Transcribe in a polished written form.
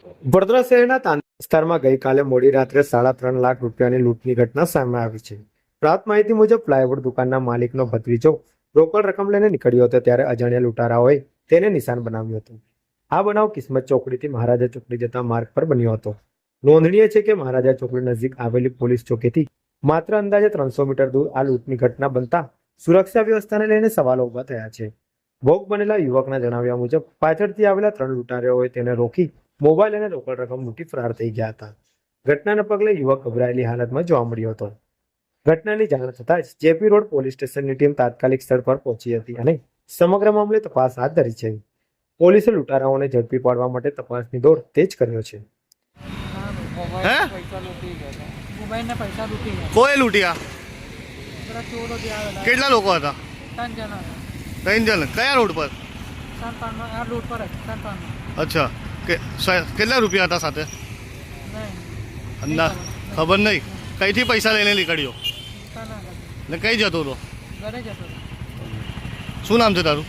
વડોદરા શહેરના તાંડા વિસ્તારમાં ગઈકાલે મોડી રાત્રે 3.5 લાખ રૂપિયાની લૂંટની ઘટના સામે આવી છે। પ્રાપ્ત માહિતી મુજબ પ્લાયવુડ દુકાનના માલિકનો ભત્રીજો રોકડ રકમ લઈને નીકળ્યો હતો ત્યારે અજાણ્યા લૂંટારાઓએ તેને નિશાન બનાવ્યું હતું। આ બનાવ કિસ્મત ચોકડીથી મહારાજા ચોકડી જતા માર્ગ પર બન્યો હતો। નોંધનીય છે કે મહારાજા ચોકડી નજીક આવેલી પોલીસ ચોકીથી માત્ર અંદાજે 300 મીટર દૂર આ લૂંટની ઘટના બનતા સુરક્ષા વ્યવસ્થાને લઈને સવાલો ઉભા થયા છે। ભોગ બનેલા યુવકના જણાવ્યા મુજબ પાછળથી આવેલા 3 લૂંટારાઓએ તેને રોકી મોબાઈલ અને રોકડ રકમ લૂંટી ફરાર થઈ ગયા હતા। ઘટનાને પગલે યુવક ગભરાયેલી હાલતમાં જોવા મળ્યો હતો। ઘટનાની જાણ થતાં જ જેપી રોડ પોલીસ સ્ટેશનની ટીમ તાત્કાલિક સ્થળ પર પહોંચી હતી અને સમગ્ર મામલે તપાસ હાથ ધરી છે। પોલીસે લૂંટારાઓને ઝડપી પાડવા માટે તપાસની દોર તેજ કર્યો છે। કોઈ લૂંટ્યા? કેટલા લોકો હતા? 3 જણ। કયા રોડ પર? અચ્છા, કેટલા રૂપિયા હતા સાથે? અંદાજ ખબર નહીં। કઈથી પૈસા લઈને નીકળ્યો ને કઈ જતો હતો? શું નામ છે તારું?